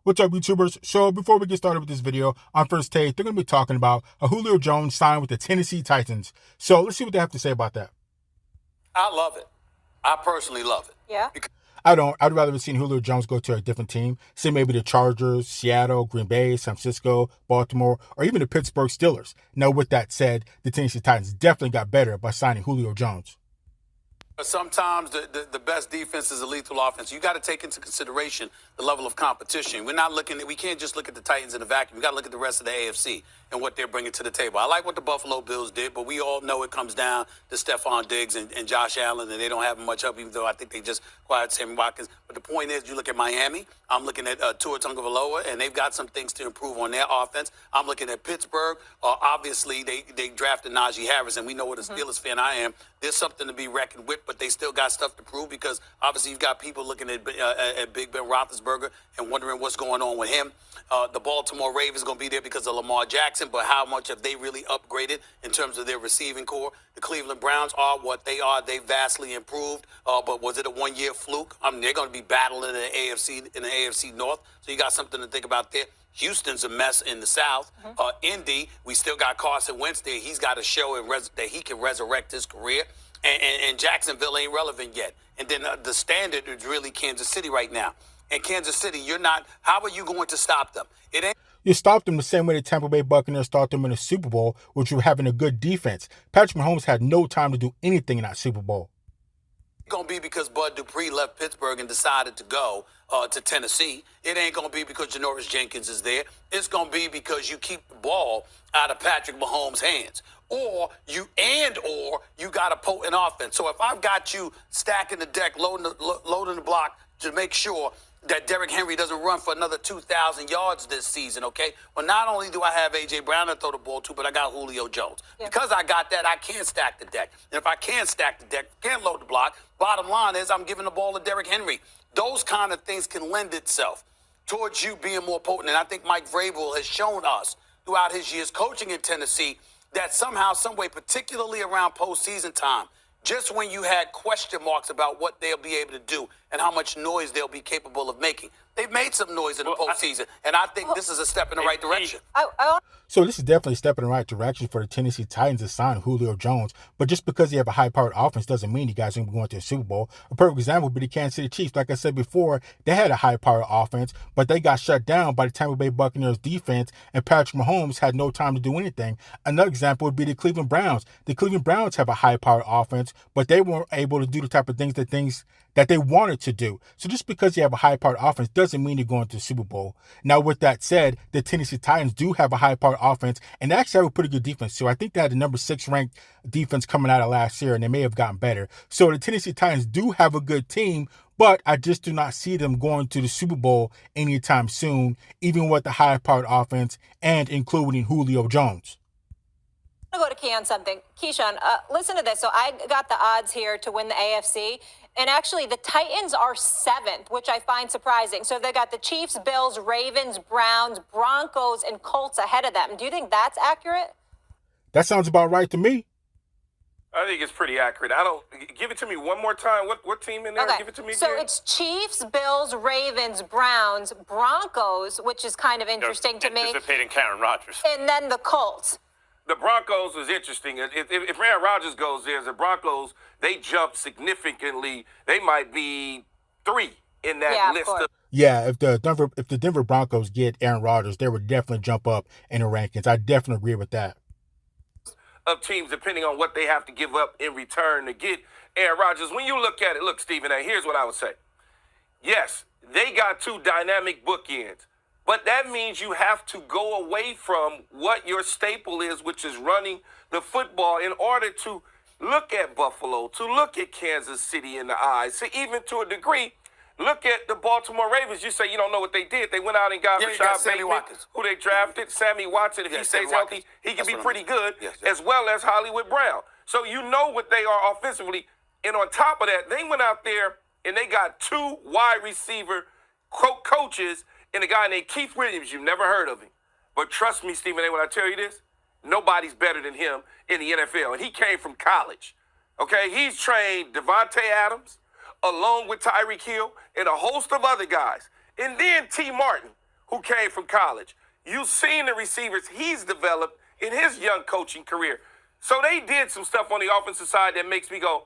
What's up, YouTubers? So before we get started with this video, on First Take, they're going to be talking about a Julio Jones signed with the Tennessee Titans. So let's see what they have to say about that. I love it. I personally love it. Yeah. I don't. I'd rather have seen Julio Jones go to a different team. Say maybe the Chargers, Seattle, Green Bay, San Francisco, Baltimore, or even the Pittsburgh Steelers. Now, with that said, the Tennessee Titans definitely got better by signing Julio Jones. Sometimes the best defense is a lethal offense. You got to take into consideration the level of competition. We can't just look at the Titans in a vacuum. We got to look at the rest of the AFC and what they're bringing to the table. I like what the Buffalo Bills did, but we all know it comes down to Stephon Diggs and Josh Allen, and they don't have much help, even though I think they just acquired Sammy Watkins. But the point is, you look at Miami. I'm looking at Tua Tagovailoa, and they've got some things to improve on their offense. I'm looking at Pittsburgh. Obviously, they drafted Najee Harris, and we know what a Steelers fan I am. There's something to be reckoned with, but they still got stuff to prove because obviously you've got people looking at Big Ben Roethlisberger and wondering what's going on with him. The Baltimore Ravens going to be there because of Lamar Jackson, but how much have they really upgraded in terms of their receiving core? The Cleveland Browns are what they are. They vastly improved, but was it a one-year fluke? I mean, they're going to be battling in the AFC North, so you got something to think about there. Houston's a mess in the South. Indy, we still got Carson Wentz there. He's got to show that he can resurrect his career. And Jacksonville ain't relevant yet. And then the standard is really Kansas City right now. And Kansas City, how are you going to stop them? It ain't. You stopped them the same way the Tampa Bay Buccaneers stopped them in the Super Bowl, which were having a good defense. Patrick Mahomes had no time to do anything in that Super Bowl. Going to be because Bud Dupree left Pittsburgh and decided to go to Tennessee. It ain't going to be because Janoris Jenkins is there. It's going to be because you keep the ball out of Patrick Mahomes' hands. Or you got a potent offense. So if I've got you stacking the deck, loading the block to make sure that Derrick Henry doesn't run for another 2,000 yards this season, okay? Well, not only do I have A.J. Brown to throw the ball to, but I got Julio Jones. Yeah. Because I got that, I can stack the deck. And if I can stack the deck, can't load the block, bottom line is I'm giving the ball to Derrick Henry. Those kind of things can lend itself towards you being more potent. And I think Mike Vrabel has shown us throughout his years coaching in Tennessee that somehow, some way, particularly around postseason time, just when you had question marks about what they'll be able to do and how much noise they'll be capable of making. They've made some noise in the postseason, and I think this is a step in the right direction. So this is definitely a step in the right direction for the Tennessee Titans to sign Julio Jones. But just because you have a high-powered offense doesn't mean you guys are going to be going to the Super Bowl. A perfect example would be the Kansas City Chiefs. Like I said before, they had a high-powered offense, but they got shut down by the Tampa Bay Buccaneers defense, and Patrick Mahomes had no time to do anything. Another example would be the Cleveland Browns. The Cleveland Browns have a high-powered offense, but they weren't able to do the type of things that they wanted to do. So just because you have a high-powered offense doesn't mean you're going to the Super Bowl. Now, with that said, the Tennessee Titans do have a high-powered offense, and they actually have a pretty good defense. So I think they had the number 6 ranked defense coming out of last year, and they may have gotten better. So the Tennessee Titans do have a good team, but I just do not see them going to the Super Bowl anytime soon, even with the high-powered offense and including Julio Jones. I'm going to go to Key on something. Keyshawn, listen to this. So I got the odds here to win the AFC. And actually, the Titans are 7th, which I find surprising. So they got the Chiefs, Bills, Ravens, Browns, Broncos, and Colts ahead of them. Do you think that's accurate? That sounds about right to me. I think it's pretty accurate. Give it to me one more time. What team in there? Okay. Give it to me again. So it's Chiefs, Bills, Ravens, Browns, Broncos, which is kind of interesting to me. Anticipating Aaron Rodgers. And then the Colts. The Broncos is interesting. If Aaron Rodgers goes there, the Broncos, they jump significantly. They might be 3 in that list. Yeah, if the Denver Broncos get Aaron Rodgers, they would definitely jump up in the rankings. I definitely agree with that. Of teams, depending on what they have to give up in return to get Aaron Rodgers. When you look at it, look, Stephen A., here's what I would say. Yes, they got 2 dynamic bookends. But that means you have to go away from what your staple is, which is running the football, in order to look at Buffalo, to look at Kansas City in the eyes, to even to a degree, look at the Baltimore Ravens. You say you don't know what they did. They went out and got Rashad Bateman, who they drafted, Sammy Watson. If he stays healthy, he can be pretty good, as well as Hollywood Brown. So you know what they are offensively. And on top of that, they went out there and they got 2 wide receiver coaches and a guy named Keith Williams. You've never heard of him. But trust me, Stephen A., when I tell you this, nobody's better than him in the NFL. And he came from college. Okay? He's trained Devontae Adams along with Tyreek Hill and a host of other guys. And then T. Martin, who came from college. You've seen the receivers he's developed in his young coaching career. So they did some stuff on the offensive side that makes me go,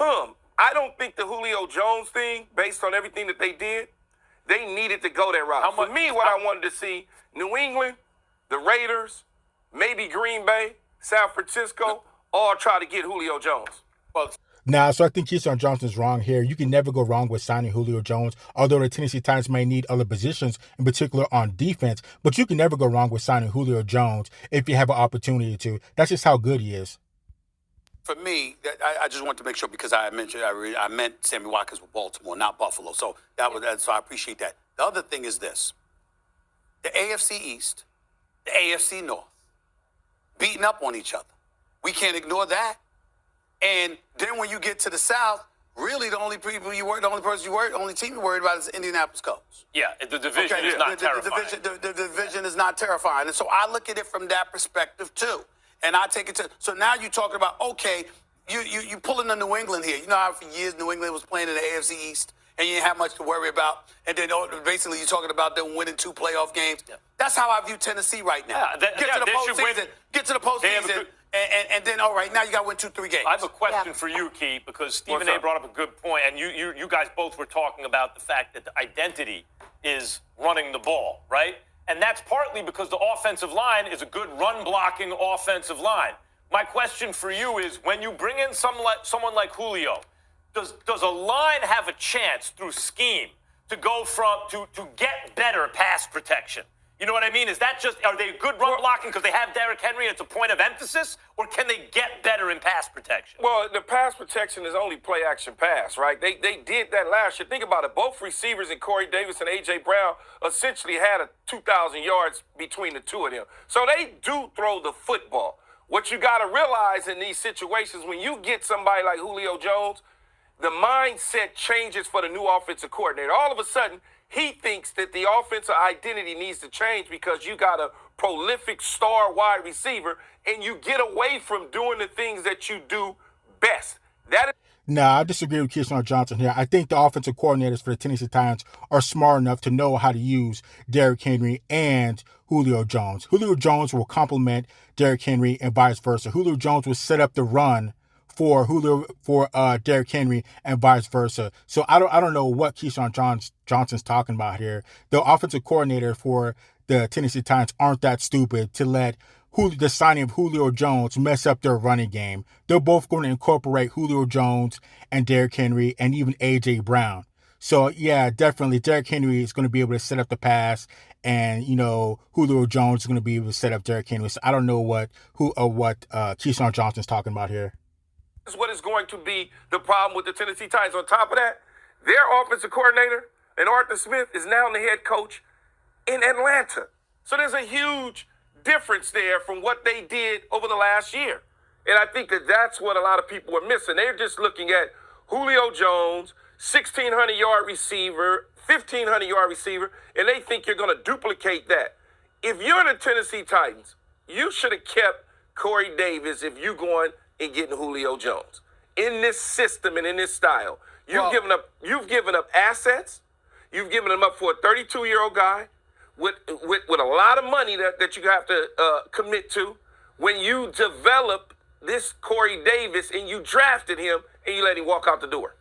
I don't think the Julio Jones thing, based on everything that they did, they needed to go that route. For me, what I wanted to see, New England, the Raiders, maybe Green Bay, San Francisco, all try to get Julio Jones. Nah, so I think Keyshawn Johnson's wrong here. You can never go wrong with signing Julio Jones, although the Tennessee Titans may need other positions, in particular on defense, but you can never go wrong with signing Julio Jones if you have an opportunity to. That's just how good he is. For me, I just want to make sure, because I mentioned I meant Sammy Watkins with Baltimore, not Buffalo. So so I appreciate that. The other thing is this: the AFC East, the AFC North, beating up on each other. We can't ignore that. And then when you get to the South, really the only team you worried about is Indianapolis Colts. Yeah, the division is not terrifying. The division is not terrifying. And so I look at it from that perspective too. And I take it to, so now you're talking about, okay, you pulling the New England here. You know how for years New England was playing in the AFC East and you didn't have much to worry about. And then basically you're talking about them winning 2 playoff games. Yeah. That's how I view Tennessee right now. Get to the postseason. And then, all right, now you got to win 2-3 games. I have a question for you, Key, because Stephen A. brought up a good point, and you guys both were talking about the fact that the identity is running the ball, right? And that's partly because the offensive line is a good run-blocking offensive line. My question for you is, when you bring in someone like Julio, does a line have a chance through scheme to go to get better pass protection? You know what I mean? Is that just, are they good run blocking because they have Derrick Henry and it's a point of emphasis? Or can they get better in pass protection? Well, the pass protection is only play action pass, right? They did that last year. Think about it. Both receivers in Corey Davis and A.J. Brown essentially had 2,000 yards between the two of them. So they do throw the football. What you got to realize in these situations, when you get somebody like Julio Jones, the mindset changes for the new offensive coordinator. All of a sudden, he thinks that the offensive identity needs to change because you got a prolific star wide receiver and you get away from doing the things that you do best. I disagree with Keyshawn Johnson here. I think the offensive coordinators for the Tennessee Titans are smart enough to know how to use Derrick Henry and Julio Jones. Julio Jones will complement Derrick Henry and vice versa. Julio Jones will set up the run for Derrick Henry and vice versa. So I don't know what Keyshawn Johnson's talking about here. The offensive coordinator for the Tennessee Titans aren't that stupid to let the signing of Julio Jones mess up their running game. They're both going to incorporate Julio Jones and Derrick Henry and even A.J. Brown. So, yeah, definitely Derrick Henry is going to be able to set up the pass, and, Julio Jones is going to be able to set up Derrick Henry. So I don't know what Keyshawn Johnson's talking about here. This is what is going to be the problem with the Tennessee Titans. On top of that, their offensive coordinator, and Arthur Smith, is now the head coach in Atlanta. So there's a huge difference there from what they did over the last year. And I think that that's what a lot of people are missing. They're just looking at Julio Jones, 1,600-yard receiver, 1,500-yard receiver, and they think you're going to duplicate that. If you're the Tennessee Titans, you should have kept Corey Davis if you're going and getting Julio Jones. In this system and in this style, you've given up assets. You've given them up for a 32-year-old guy with a lot of money that you have to commit to. When you develop this Corey Davis and you drafted him and you let him walk out the door.